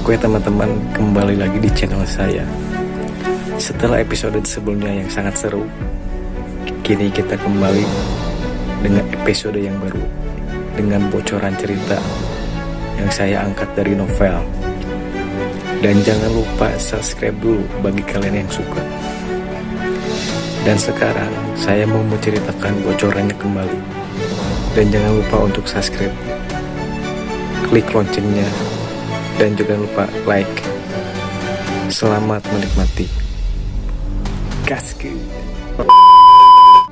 Oke teman-teman, kembali lagi di channel saya. Setelah episode sebelumnya yang sangat seru, kini kita kembali dengan episode yang baru, dengan bocoran cerita yang saya angkat dari novel. Dan jangan lupa subscribe dulu bagi kalian yang suka. Dan sekarang saya mau menceritakan bocorannya kembali. Dan jangan lupa untuk subscribe, klik loncengnya, dan jangan lupa like. Selamat menikmati. Gasku.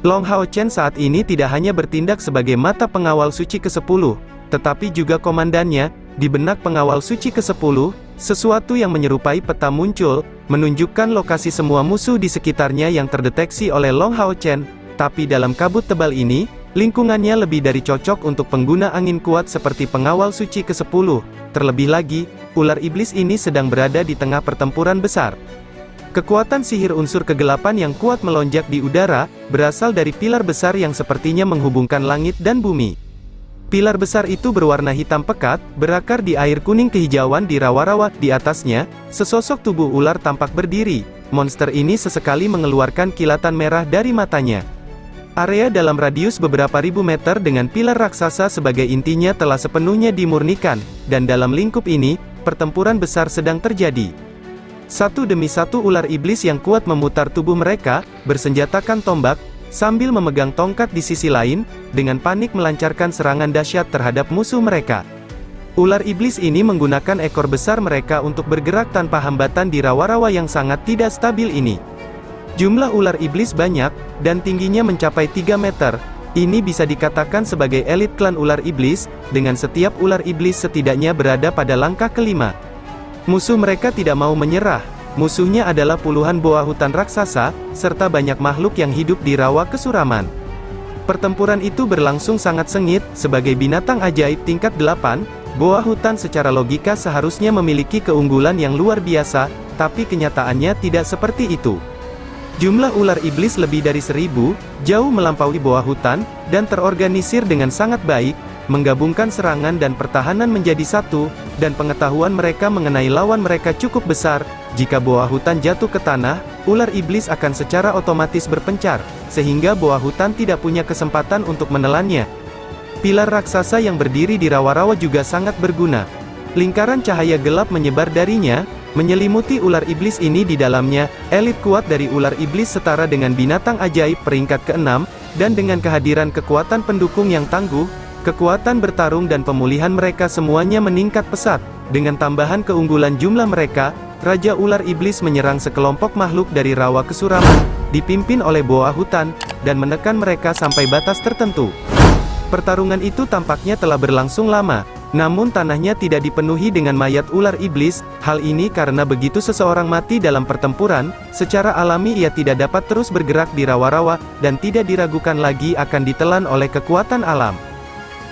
Long Hao Chen saat ini tidak hanya bertindak sebagai mata pengawal suci ke-10, tetapi juga komandannya. Di benak pengawal suci ke-10, sesuatu yang menyerupai peta muncul, menunjukkan lokasi semua musuh di sekitarnya yang terdeteksi oleh Long Hao Chen. Tapi dalam kabut tebal ini, lingkungannya lebih dari cocok untuk pengguna angin kuat seperti pengawal suci ke-10. Terlebih lagi, ular iblis ini sedang berada di tengah pertempuran besar. Kekuatan sihir unsur kegelapan yang kuat melonjak di udara, berasal dari pilar besar yang sepertinya menghubungkan langit dan bumi. Pilar besar itu berwarna hitam pekat, berakar di air kuning kehijauan di rawa-rawa. Di atasnya, sesosok tubuh ular tampak berdiri. Monster ini sesekali mengeluarkan kilatan merah dari matanya. Area dalam radius beberapa ribu meter dengan pilar raksasa sebagai intinya telah sepenuhnya dimurnikan, dan dalam lingkup ini, pertempuran besar sedang terjadi. Satu demi satu ular iblis yang kuat memutar tubuh mereka, bersenjatakan tombak, sambil memegang tongkat di sisi lain, dengan panik melancarkan serangan dahsyat terhadap musuh mereka. Ular iblis ini menggunakan ekor besar mereka untuk bergerak tanpa hambatan di rawa-rawa yang sangat tidak stabil ini. Jumlah ular iblis banyak, dan tingginya mencapai 3 meter. Ini bisa dikatakan sebagai elit klan ular iblis, dengan setiap ular iblis setidaknya berada pada langkah kelima. Musuh mereka tidak mau menyerah. Musuhnya adalah puluhan boa hutan raksasa, serta banyak makhluk yang hidup di rawa kesuraman. Pertempuran itu berlangsung sangat sengit. Sebagai binatang ajaib tingkat 8, boa hutan secara logika seharusnya memiliki keunggulan yang luar biasa, tapi kenyataannya tidak seperti itu. Jumlah ular iblis lebih dari 1000, jauh melampaui boa hutan, dan terorganisir dengan sangat baik, menggabungkan serangan dan pertahanan menjadi satu, dan pengetahuan mereka mengenai lawan mereka cukup besar. Jika boa hutan jatuh ke tanah, ular iblis akan secara otomatis berpencar, sehingga boa hutan tidak punya kesempatan untuk menelannya. Pilar raksasa yang berdiri di rawa-rawa juga sangat berguna. Lingkaran cahaya gelap menyebar darinya, menyelimuti ular iblis ini. Di dalamnya, elit kuat dari ular iblis setara dengan binatang ajaib peringkat ke-6, dan dengan kehadiran kekuatan pendukung yang tangguh, kekuatan bertarung dan pemulihan mereka semuanya meningkat pesat. Dengan tambahan keunggulan jumlah mereka, Raja Ular Iblis menyerang sekelompok makhluk dari rawa kesuraman, dipimpin oleh boa hutan, dan menekan mereka sampai batas tertentu. Pertarungan itu tampaknya telah berlangsung lama, namun tanahnya tidak dipenuhi dengan mayat ular iblis. Hal ini karena begitu seseorang mati dalam pertempuran, secara alami ia tidak dapat terus bergerak di rawa-rawa, dan tidak diragukan lagi akan ditelan oleh kekuatan alam.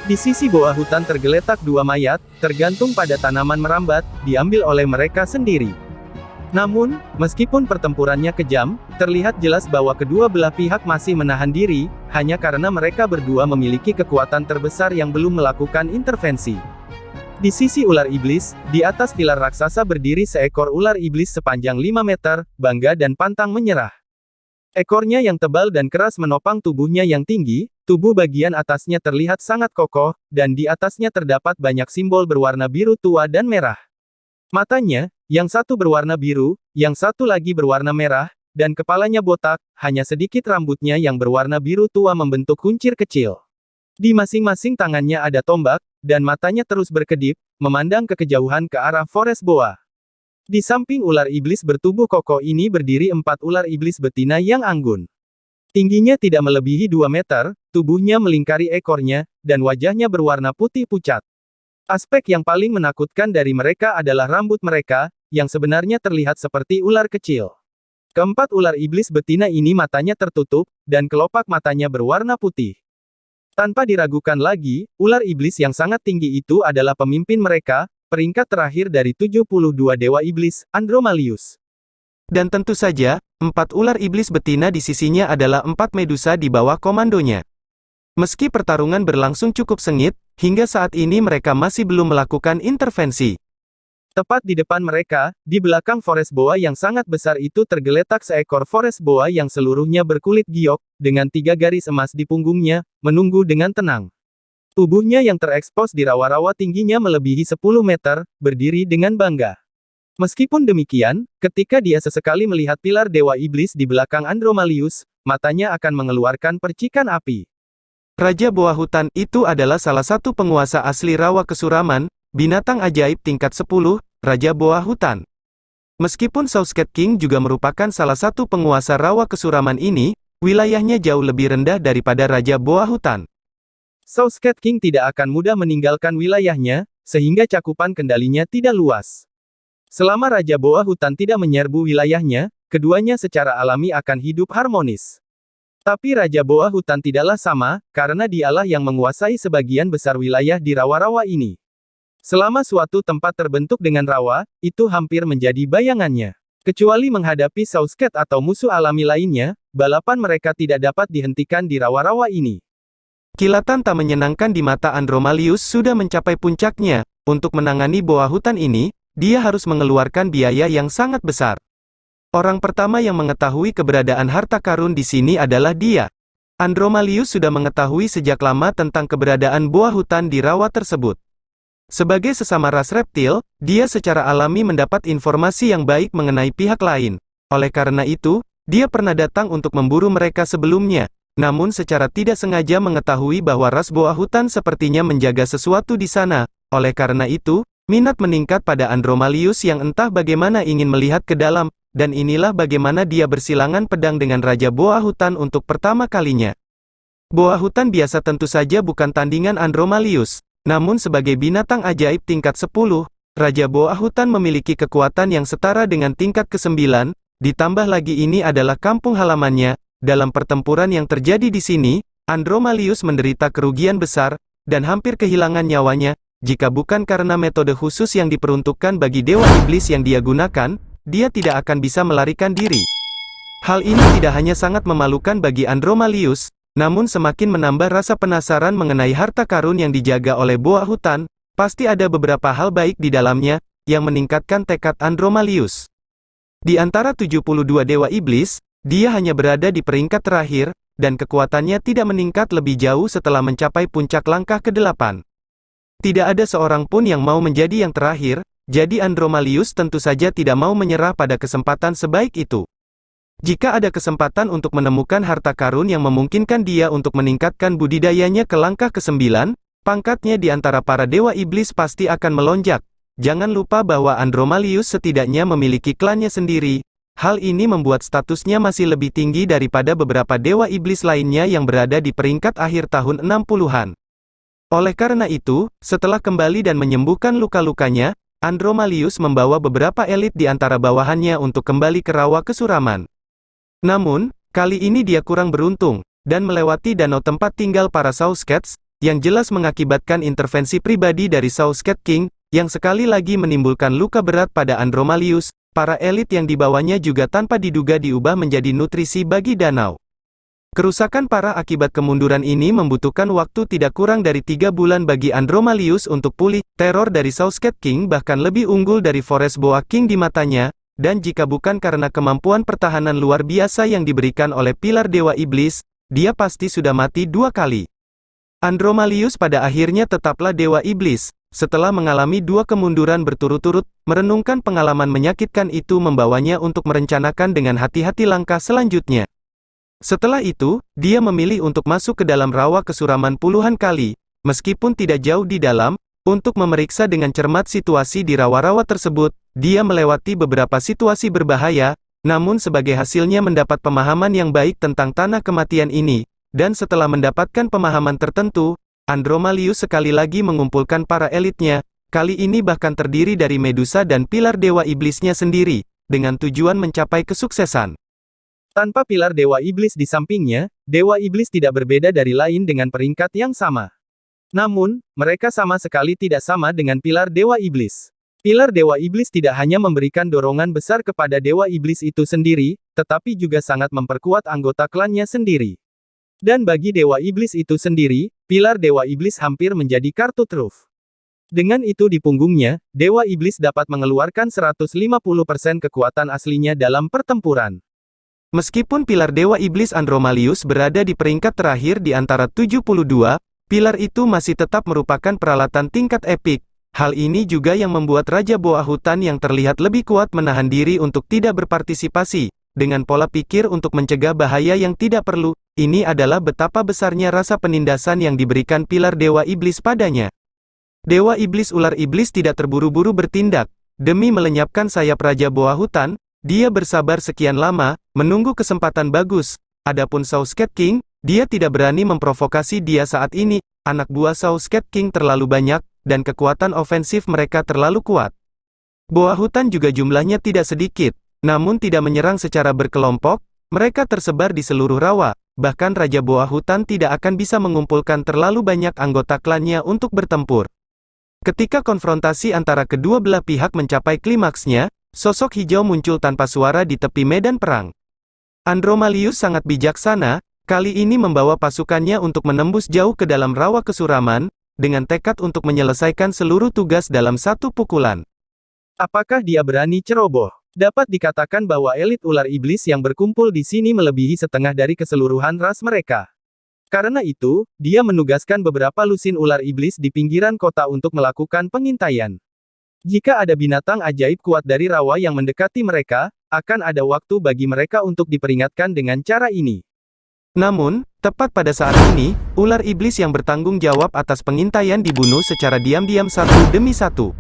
Di sisi boa hutan tergeletak 2 mayat, tergantung pada tanaman merambat, diambil oleh mereka sendiri. Namun, meskipun pertempurannya kejam, terlihat jelas bahwa kedua belah pihak masih menahan diri, hanya karena mereka berdua memiliki kekuatan terbesar yang belum melakukan intervensi. Di sisi ular iblis, di atas pilar raksasa berdiri seekor ular iblis sepanjang 5 meter, bangga dan pantang menyerah. Ekornya yang tebal dan keras menopang tubuhnya yang tinggi, tubuh bagian atasnya terlihat sangat kokoh, dan di atasnya terdapat banyak simbol berwarna biru tua dan merah. Matanya, yang satu berwarna biru, yang satu lagi berwarna merah, dan kepalanya botak, hanya sedikit rambutnya yang berwarna biru tua membentuk kuncir kecil. Di masing-masing tangannya ada tombak, dan matanya terus berkedip, memandang ke kejauhan ke arah forest boa. Di samping ular iblis bertubuh kokoh ini berdiri 4 ular iblis betina yang anggun. Tingginya tidak melebihi 2 meter, tubuhnya melingkari ekornya, dan wajahnya berwarna putih pucat. Aspek yang paling menakutkan dari mereka adalah rambut mereka, yang sebenarnya terlihat seperti ular kecil. Keempat ular iblis betina ini matanya tertutup, dan kelopak matanya berwarna putih. Tanpa diragukan lagi, ular iblis yang sangat tinggi itu adalah pemimpin mereka, peringkat terakhir dari 72 dewa iblis, Andromalius. Dan tentu saja, 4 ular iblis betina di sisinya adalah 4 medusa di bawah komandonya. Meski pertarungan berlangsung cukup sengit, hingga saat ini mereka masih belum melakukan intervensi. Tepat di depan mereka, di belakang forest boa yang sangat besar itu tergeletak seekor forest boa yang seluruhnya berkulit giok, dengan 3 garis emas di punggungnya, menunggu dengan tenang. Tubuhnya yang terekspos di rawa-rawa tingginya melebihi 10 meter, berdiri dengan bangga. Meskipun demikian, ketika dia sesekali melihat pilar Dewa Iblis di belakang Andromalius, matanya akan mengeluarkan percikan api. Raja Boa Hutan itu adalah salah satu penguasa asli rawa kesuraman, binatang ajaib tingkat 10, Raja Boa Hutan. Meskipun Southcat King juga merupakan salah satu penguasa rawa kesuraman ini, wilayahnya jauh lebih rendah daripada Raja Boa Hutan. Southcat King tidak akan mudah meninggalkan wilayahnya, sehingga cakupan kendalinya tidak luas. Selama Raja Boa Hutan tidak menyerbu wilayahnya, keduanya secara alami akan hidup harmonis. Tapi Raja Boa Hutan tidaklah sama, karena dialah yang menguasai sebagian besar wilayah di rawa-rawa ini. Selama suatu tempat terbentuk dengan rawa, itu hampir menjadi bayangannya. Kecuali menghadapi Southcat atau musuh alami lainnya, balapan mereka tidak dapat dihentikan di rawa-rawa ini. Kilatan tak menyenangkan di mata Andromalius sudah mencapai puncaknya. Untuk menangani Boa Hutan ini, dia harus mengeluarkan biaya yang sangat besar. Orang pertama yang mengetahui keberadaan harta karun di sini adalah dia. Andromalius sudah mengetahui sejak lama tentang keberadaan Boa Hutan di rawa tersebut. Sebagai sesama ras reptil, dia secara alami mendapat informasi yang baik mengenai pihak lain. Oleh karena itu, dia pernah datang untuk memburu mereka sebelumnya. Namun secara tidak sengaja mengetahui bahwa ras Boa Hutan sepertinya menjaga sesuatu di sana. Oleh karena itu, minat meningkat pada Andromalius yang entah bagaimana ingin melihat ke dalam, dan inilah bagaimana dia bersilangan pedang dengan Raja Boa Hutan untuk pertama kalinya. Boa Hutan biasa tentu saja bukan tandingan Andromalius, namun sebagai binatang ajaib tingkat 10, Raja Boa Hutan memiliki kekuatan yang setara dengan tingkat ke-9, ditambah lagi ini adalah kampung halamannya. Dalam pertempuran yang terjadi di sini, Andromalius menderita kerugian besar, dan hampir kehilangan nyawanya. Jika bukan karena metode khusus yang diperuntukkan bagi Dewa Iblis yang dia gunakan, dia tidak akan bisa melarikan diri. Hal ini tidak hanya sangat memalukan bagi Andromalius, namun semakin menambah rasa penasaran mengenai harta karun yang dijaga oleh Boa Hutan. Pasti ada beberapa hal baik di dalamnya, yang meningkatkan tekad Andromalius. Di antara 72 Dewa Iblis, dia hanya berada di peringkat terakhir, dan kekuatannya tidak meningkat lebih jauh setelah mencapai puncak langkah ke-8. Tidak ada seorang pun yang mau menjadi yang terakhir, jadi Andromalius tentu saja tidak mau menyerah pada kesempatan sebaik itu. Jika ada kesempatan untuk menemukan harta karun yang memungkinkan dia untuk meningkatkan budidayanya ke langkah ke-9, pangkatnya di antara para Dewa Iblis pasti akan melonjak. Jangan lupa bahwa Andromalius setidaknya memiliki klannya sendiri. Hal ini membuat statusnya masih lebih tinggi daripada beberapa Dewa Iblis lainnya yang berada di peringkat akhir tahun 60-an. Oleh karena itu, setelah kembali dan menyembuhkan luka-lukanya, Andromalius membawa beberapa elit di antara bawahannya untuk kembali ke rawa kesuraman. Namun, kali ini dia kurang beruntung, dan melewati danau tempat tinggal para Southcats, yang jelas mengakibatkan intervensi pribadi dari Southcat King, yang sekali lagi menimbulkan luka berat pada Andromalius. Para elit yang dibawanya juga tanpa diduga diubah menjadi nutrisi bagi danau. Kerusakan parah akibat kemunduran ini membutuhkan waktu tidak kurang dari 3 bulan bagi Andromalius untuk pulih. Teror dari Southcat King bahkan lebih unggul dari Forest Boa King di matanya, dan jika bukan karena kemampuan pertahanan luar biasa yang diberikan oleh pilar Dewa Iblis, dia pasti sudah mati 2 kali. Andromalius pada akhirnya tetaplah Dewa Iblis. Setelah mengalami 2 kemunduran berturut-turut, merenungkan pengalaman menyakitkan itu membawanya untuk merencanakan dengan hati-hati langkah selanjutnya. Setelah itu, dia memilih untuk masuk ke dalam rawa kesuraman puluhan kali, meskipun tidak jauh di dalam, untuk memeriksa dengan cermat situasi di rawa-rawa tersebut. Dia melewati beberapa situasi berbahaya, namun sebagai hasilnya mendapat pemahaman yang baik tentang tanah kematian ini, dan setelah mendapatkan pemahaman tertentu, Andromalius sekali lagi mengumpulkan para elitnya, kali ini bahkan terdiri dari Medusa dan pilar Dewa Iblisnya sendiri, dengan tujuan mencapai kesuksesan. Tanpa pilar Dewa Iblis di sampingnya, Dewa Iblis tidak berbeda dari lain dengan peringkat yang sama. Namun, mereka sama sekali tidak sama dengan pilar Dewa Iblis. Pilar Dewa Iblis tidak hanya memberikan dorongan besar kepada Dewa Iblis itu sendiri, tetapi juga sangat memperkuat anggota klannya sendiri. Dan bagi Dewa Iblis itu sendiri, pilar Dewa Iblis hampir menjadi kartu truf. Dengan itu di punggungnya, Dewa Iblis dapat mengeluarkan 150% kekuatan aslinya dalam pertempuran. Meskipun pilar Dewa Iblis Andromalius berada di peringkat terakhir di antara 72, pilar itu masih tetap merupakan peralatan tingkat epik. Hal ini juga yang membuat Raja Boa Hutan yang terlihat lebih kuat menahan diri untuk tidak berpartisipasi, dengan pola pikir untuk mencegah bahaya yang tidak perlu. Ini adalah betapa besarnya rasa penindasan yang diberikan pilar Dewa Iblis padanya. Dewa Iblis Ular Iblis tidak terburu-buru bertindak. Demi melenyapkan sayap Raja Boa Hutan, dia bersabar sekian lama, menunggu kesempatan bagus. Adapun South Cat King, dia tidak berani memprovokasi dia saat ini. Anak buah South Cat King terlalu banyak, dan kekuatan ofensif mereka terlalu kuat. Boa Hutan juga jumlahnya tidak sedikit, namun tidak menyerang secara berkelompok, mereka tersebar di seluruh rawa. Bahkan Raja Boa Hutan tidak akan bisa mengumpulkan terlalu banyak anggota klannya untuk bertempur. Ketika konfrontasi antara kedua belah pihak mencapai klimaksnya, sosok hijau muncul tanpa suara di tepi medan perang. Andromalius sangat bijaksana, kali ini membawa pasukannya untuk menembus jauh ke dalam rawa kesuraman, dengan tekad untuk menyelesaikan seluruh tugas dalam satu pukulan. Apakah dia berani ceroboh? Dapat dikatakan bahwa elit ular iblis yang berkumpul di sini melebihi setengah dari keseluruhan ras mereka. Karena itu, dia menugaskan beberapa lusin ular iblis di pinggiran kota untuk melakukan pengintaian. Jika ada binatang ajaib kuat dari rawa yang mendekati mereka, akan ada waktu bagi mereka untuk diperingatkan dengan cara ini. Namun, tepat pada saat ini, ular iblis yang bertanggung jawab atas pengintaian dibunuh secara diam-diam satu demi satu.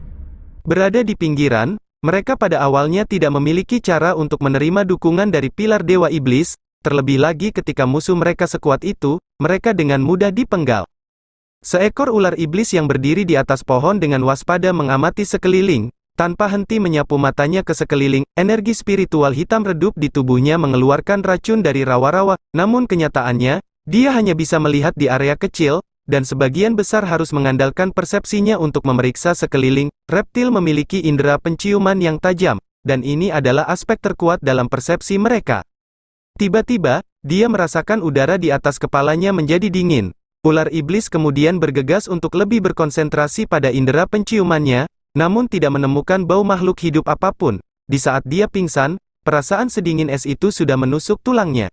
Berada di pinggiran, mereka pada awalnya tidak memiliki cara untuk menerima dukungan dari pilar Dewa Iblis. Terlebih lagi ketika musuh mereka sekuat itu, mereka dengan mudah dipenggal. Seekor ular iblis yang berdiri di atas pohon dengan waspada mengamati sekeliling, tanpa henti menyapu matanya ke sekeliling, energi spiritual hitam redup di tubuhnya mengeluarkan racun dari rawa-rawa, namun kenyataannya, dia hanya bisa melihat di area kecil, dan sebagian besar harus mengandalkan persepsinya untuk memeriksa sekeliling. Reptil memiliki indera penciuman yang tajam, dan ini adalah aspek terkuat dalam persepsi mereka. Tiba-tiba, dia merasakan udara di atas kepalanya menjadi dingin. Ular iblis kemudian bergegas untuk lebih berkonsentrasi pada indera penciumannya, namun tidak menemukan bau makhluk hidup apapun. Di saat dia pingsan, perasaan sedingin es itu sudah menusuk tulangnya.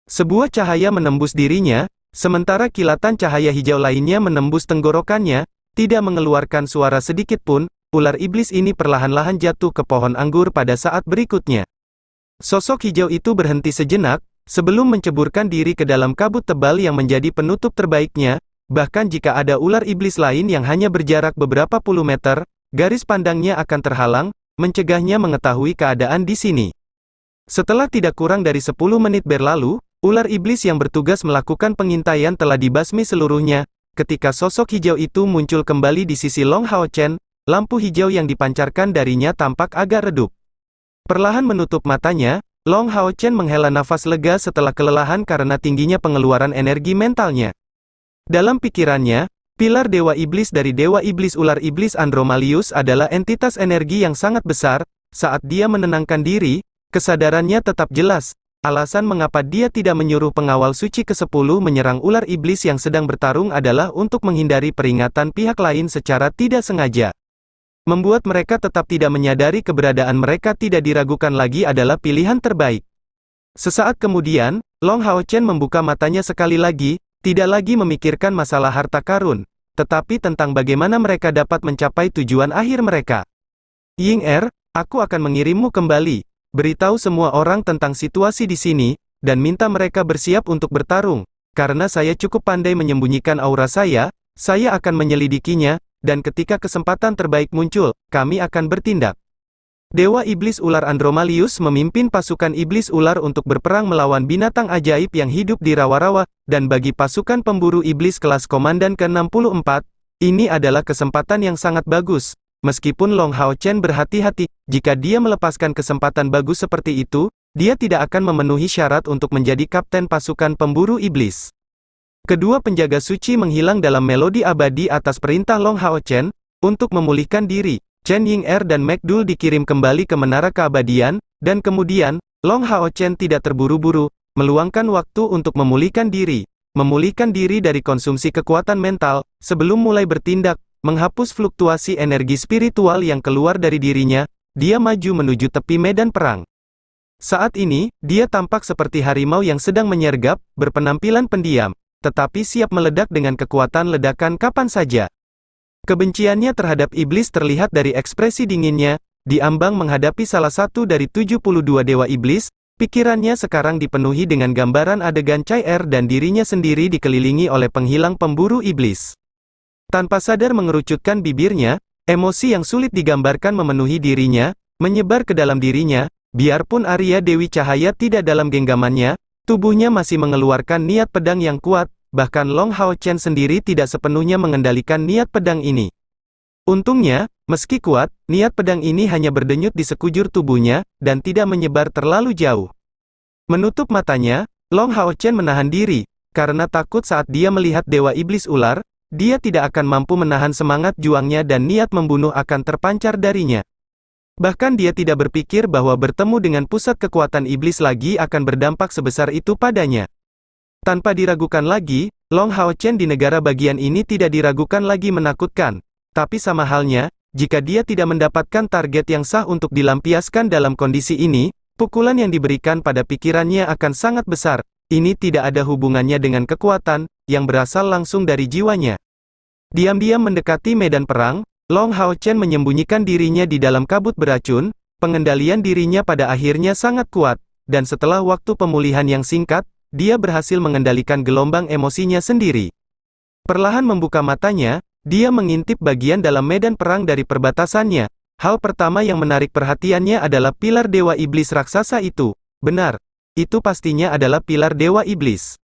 Sebuah cahaya menembus dirinya, sementara kilatan cahaya hijau lainnya menembus tenggorokannya, tidak mengeluarkan suara sedikit pun. Ular iblis ini perlahan-lahan jatuh ke pohon anggur pada saat berikutnya. Sosok hijau itu berhenti sejenak, sebelum menceburkan diri ke dalam kabut tebal yang menjadi penutup terbaiknya. Bahkan jika ada ular iblis lain yang hanya berjarak beberapa puluh meter, garis pandangnya akan terhalang, mencegahnya mengetahui keadaan di sini. Setelah tidak kurang dari 10 menit berlalu, ular iblis yang bertugas melakukan pengintaian telah dibasmi seluruhnya. Ketika sosok hijau itu muncul kembali di sisi Long Hao Chen, lampu hijau yang dipancarkan darinya tampak agak redup. Perlahan menutup matanya, Long Hao Chen menghela nafas lega setelah kelelahan karena tingginya pengeluaran energi mentalnya. Dalam pikirannya, pilar Dewa Iblis dari Dewa Iblis Ular Iblis Andromalius adalah entitas energi yang sangat besar. Saat dia menenangkan diri, kesadarannya tetap jelas. Alasan mengapa dia tidak menyuruh pengawal suci ke-10 menyerang ular iblis yang sedang bertarung adalah untuk menghindari peringatan pihak lain secara tidak sengaja. Membuat mereka tetap tidak menyadari keberadaan mereka tidak diragukan lagi adalah pilihan terbaik. Sesaat kemudian, Long Hao Chen membuka matanya sekali lagi, tidak lagi memikirkan masalah harta karun, tetapi tentang bagaimana mereka dapat mencapai tujuan akhir mereka. Ying Er, aku akan mengirimmu kembali. Beritahu semua orang tentang situasi di sini, dan minta mereka bersiap untuk bertarung. Karena saya cukup pandai menyembunyikan aura saya akan menyelidikinya, dan ketika kesempatan terbaik muncul, kami akan bertindak. Dewa Iblis Ular Andromalius memimpin pasukan Iblis Ular untuk berperang melawan binatang ajaib yang hidup di rawa-rawa, dan bagi pasukan pemburu iblis kelas komandan ke-64, ini adalah kesempatan yang sangat bagus. Meskipun Long Hao Chen berhati-hati, jika dia melepaskan kesempatan bagus seperti itu, dia tidak akan memenuhi syarat untuk menjadi kapten pasukan pemburu iblis. Kedua penjaga suci menghilang dalam melodi abadi atas perintah Long Hao Chen, untuk memulihkan diri. Chen Ying Er dan McDool dikirim kembali ke Menara Keabadian, dan kemudian, Long Hao Chen tidak terburu-buru, meluangkan waktu untuk memulihkan diri. Memulihkan diri dari konsumsi kekuatan mental, sebelum mulai bertindak. menghapus fluktuasi energi spiritual yang keluar dari dirinya, dia maju menuju tepi medan perang. Saat ini, dia tampak seperti harimau yang sedang menyergap, berpenampilan pendiam, tetapi siap meledak dengan kekuatan ledakan kapan saja. Kebenciannya terhadap iblis terlihat dari ekspresi dinginnya, diambang menghadapi salah satu dari 72 dewa iblis. Pikirannya sekarang dipenuhi dengan gambaran adegan cair dan dirinya sendiri dikelilingi oleh penghilang pemburu iblis. Tanpa sadar mengerucutkan bibirnya, emosi yang sulit digambarkan memenuhi dirinya, menyebar ke dalam dirinya, biarpun Arya Dewi Cahaya tidak dalam genggamannya, tubuhnya masih mengeluarkan niat pedang yang kuat, bahkan Long Hao Chen sendiri tidak sepenuhnya mengendalikan niat pedang ini. Untungnya, meski kuat, niat pedang ini hanya berdenyut di sekujur tubuhnya, dan tidak menyebar terlalu jauh. Menutup matanya, Long Hao Chen menahan diri, karena takut saat dia melihat Dewa Iblis Ular, dia tidak akan mampu menahan semangat juangnya dan niat membunuh akan terpancar darinya. Bahkan dia tidak berpikir bahwa bertemu dengan pusat kekuatan iblis lagi akan berdampak sebesar itu padanya. Tanpa diragukan lagi, Long Hao Chen di negara bagian ini tidak diragukan lagi menakutkan. Tapi sama halnya, jika dia tidak mendapatkan target yang sah untuk dilampiaskan dalam kondisi ini, pukulan yang diberikan pada pikirannya akan sangat besar. Ini tidak ada hubungannya dengan kekuatan, yang berasal langsung dari jiwanya. Diam-diam mendekati medan perang, Long Hao Chen menyembunyikan dirinya di dalam kabut beracun, pengendalian dirinya pada akhirnya sangat kuat, dan setelah waktu pemulihan yang singkat, dia berhasil mengendalikan gelombang emosinya sendiri. Perlahan membuka matanya, dia mengintip bagian dalam medan perang dari perbatasannya. Hal pertama yang menarik perhatiannya adalah pilar Dewa Iblis raksasa itu. Benar, itu pastinya adalah pilar Dewa Iblis.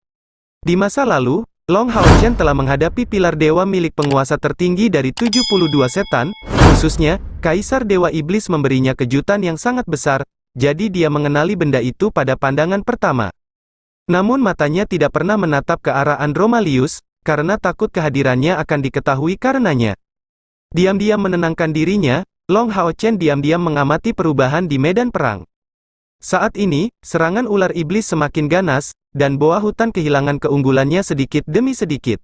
Di masa lalu, Long Hao Chen telah menghadapi pilar dewa milik penguasa tertinggi dari 72 setan, khususnya, Kaisar Dewa Iblis memberinya kejutan yang sangat besar, jadi dia mengenali benda itu pada pandangan pertama. Namun matanya tidak pernah menatap ke arah Andromalius, karena takut kehadirannya akan diketahui karenanya. Diam-diam menenangkan dirinya, Long Hao Chen diam-diam mengamati perubahan di medan perang. Saat ini, serangan ular iblis semakin ganas, dan boa hutan kehilangan keunggulannya sedikit demi sedikit.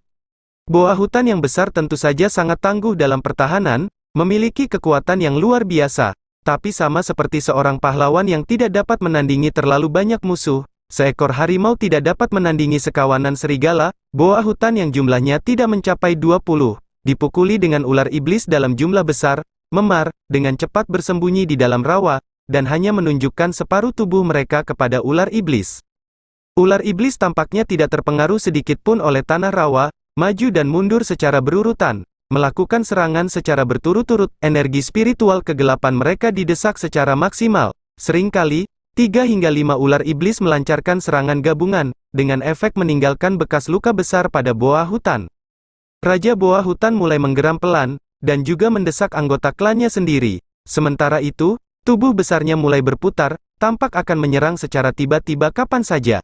Boa hutan yang besar tentu saja sangat tangguh dalam pertahanan, memiliki kekuatan yang luar biasa, tapi sama seperti seorang pahlawan yang tidak dapat menandingi terlalu banyak musuh, seekor harimau tidak dapat menandingi sekawanan serigala. Boa hutan yang jumlahnya tidak mencapai 20, dipukuli dengan ular iblis dalam jumlah besar, memar, dengan cepat bersembunyi di dalam rawa, dan hanya menunjukkan separuh tubuh mereka kepada ular iblis. Ular iblis tampaknya tidak terpengaruh sedikit pun oleh tanah rawa, maju dan mundur secara berurutan, melakukan serangan secara berturut-turut. Energi spiritual kegelapan mereka didesak secara maksimal. Seringkali, 3 hingga 5 ular iblis melancarkan serangan gabungan, dengan efek meninggalkan bekas luka besar pada boa hutan. Raja boa hutan mulai menggeram pelan, dan juga mendesak anggota klannya sendiri. Sementara itu, tubuh besarnya mulai berputar, tampak akan menyerang secara tiba-tiba kapan saja.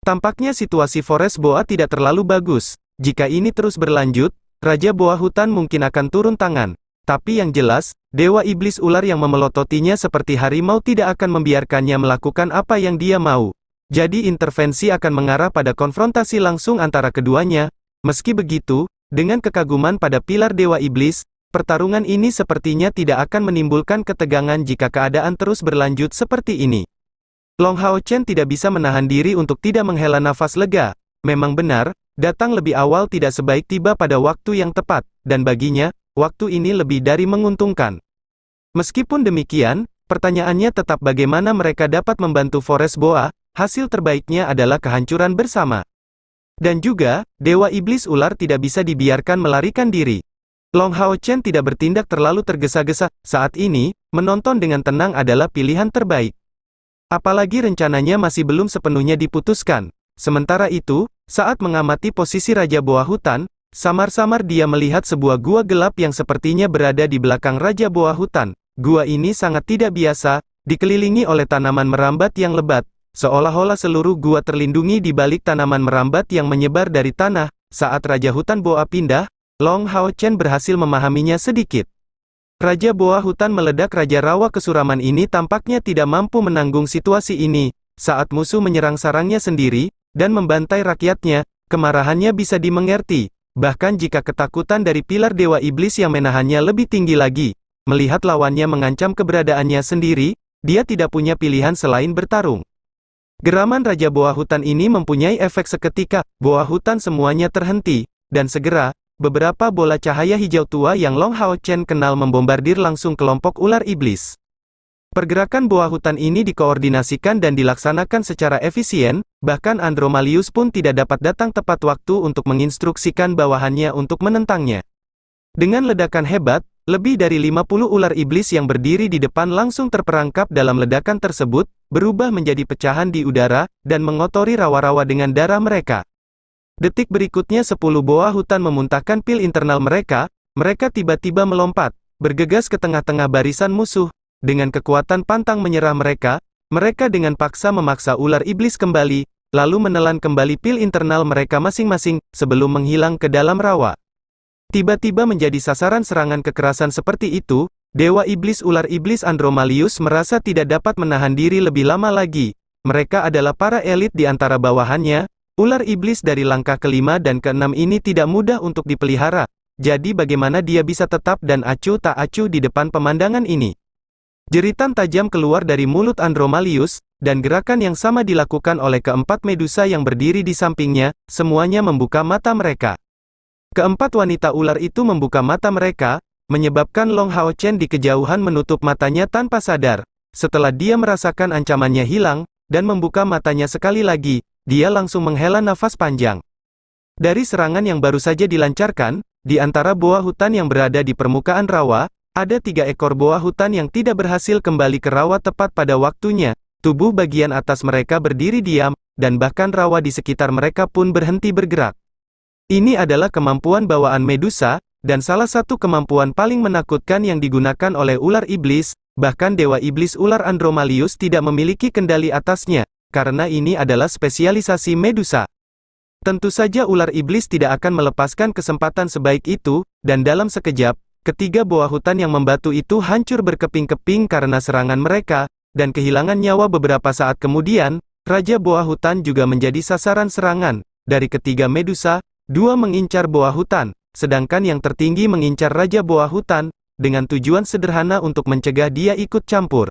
Tampaknya situasi Forest Boa tidak terlalu bagus. Jika ini terus berlanjut, Raja Boa Hutan mungkin akan turun tangan. Tapi yang jelas, Dewa Iblis Ular yang memelototinya seperti harimau tidak akan membiarkannya melakukan apa yang dia mau. Jadi intervensi akan mengarah pada konfrontasi langsung antara keduanya. Meski begitu, dengan kekaguman pada pilar Dewa Iblis, pertarungan ini sepertinya tidak akan menimbulkan ketegangan jika keadaan terus berlanjut seperti ini. Long Hao Chen tidak bisa menahan diri untuk tidak menghela nafas lega. Memang benar, datang lebih awal tidak sebaik tiba pada waktu yang tepat, dan baginya, waktu ini lebih dari menguntungkan. Meskipun demikian, pertanyaannya tetap bagaimana mereka dapat membantu Forest Boa. Hasil terbaiknya adalah kehancuran bersama. Dan juga, Dewa Iblis Ular tidak bisa dibiarkan melarikan diri. Long Hao Chen tidak bertindak terlalu tergesa-gesa. Saat ini, menonton dengan tenang adalah pilihan terbaik. Apalagi rencananya masih belum sepenuhnya diputuskan. Sementara itu, saat mengamati posisi Raja Boa Hutan, samar-samar dia melihat sebuah gua gelap yang sepertinya berada di belakang Raja Boa Hutan. Gua ini sangat tidak biasa, dikelilingi oleh tanaman merambat yang lebat, seolah-olah seluruh gua terlindungi di balik tanaman merambat yang menyebar dari tanah. Saat Raja Hutan Boa pindah, Long Hao Chen berhasil memahaminya sedikit. Raja Boa Hutan meledak. Raja Rawa Kesuraman ini tampaknya tidak mampu menanggung situasi ini. Saat musuh menyerang sarangnya sendiri, dan membantai rakyatnya, kemarahannya bisa dimengerti. bahkan jika ketakutan dari pilar Dewa Iblis yang menahannya lebih tinggi lagi. Melihat lawannya mengancam keberadaannya sendiri, dia tidak punya pilihan selain bertarung. Geraman Raja Boa Hutan ini mempunyai efek seketika, boa hutan semuanya terhenti, dan segera, beberapa bola cahaya hijau tua yang Long Hao Chen kenal membombardir langsung kelompok ular iblis. Pergerakan boa hutan ini dikoordinasikan dan dilaksanakan secara efisien, bahkan Andromalius pun tidak dapat datang tepat waktu untuk menginstruksikan bawahannya untuk menentangnya. Dengan ledakan hebat, lebih dari 50 ular iblis yang berdiri di depan langsung terperangkap dalam ledakan tersebut, berubah menjadi pecahan di udara, dan mengotori rawa-rawa dengan darah mereka. Detik berikutnya 10 boa hutan memuntahkan pil internal mereka tiba-tiba melompat, bergegas ke tengah-tengah barisan musuh. Dengan kekuatan pantang menyerah mereka dengan paksa memaksa ular iblis kembali, lalu menelan kembali pil internal mereka masing-masing, sebelum menghilang ke dalam rawa. Tiba-tiba menjadi sasaran serangan kekerasan seperti itu, Dewa Iblis Ular Iblis Andromalius merasa tidak dapat menahan diri lebih lama lagi. Mereka adalah para elit di antara bawahannya, ular iblis dari langkah kelima dan keenam ini tidak mudah untuk dipelihara. Jadi bagaimana dia bisa tetap dan acuh tak acuh di depan pemandangan ini? Jeritan tajam keluar dari mulut Andromalius, dan gerakan yang sama dilakukan oleh keempat Medusa yang berdiri di sampingnya, semuanya membuka mata mereka. Keempat wanita ular itu membuka mata mereka, menyebabkan Long Hao Chen di kejauhan menutup matanya tanpa sadar. Setelah dia merasakan ancamannya hilang, dan membuka matanya sekali lagi, dia langsung menghela nafas panjang. Dari serangan yang baru saja dilancarkan, di antara boa hutan yang berada di permukaan rawa, ada 3 ekor boa hutan yang tidak berhasil kembali ke rawa tepat pada waktunya. Tubuh bagian atas mereka berdiri diam, dan bahkan rawa di sekitar mereka pun berhenti bergerak. Ini adalah kemampuan bawaan Medusa, dan salah satu kemampuan paling menakutkan yang digunakan oleh ular iblis, bahkan Dewa Iblis Ular Andromalius tidak memiliki kendali atasnya, karena ini adalah spesialisasi Medusa. Tentu saja ular iblis tidak akan melepaskan kesempatan sebaik itu, dan dalam sekejap, ketiga boa hutan yang membatu itu hancur berkeping-keping karena serangan mereka, dan kehilangan nyawa beberapa saat kemudian, Raja Boa Hutan juga menjadi sasaran serangan. Dari ketiga Medusa, 2 mengincar boa hutan, sedangkan yang tertinggi mengincar Raja Boa Hutan, dengan tujuan sederhana untuk mencegah dia ikut campur.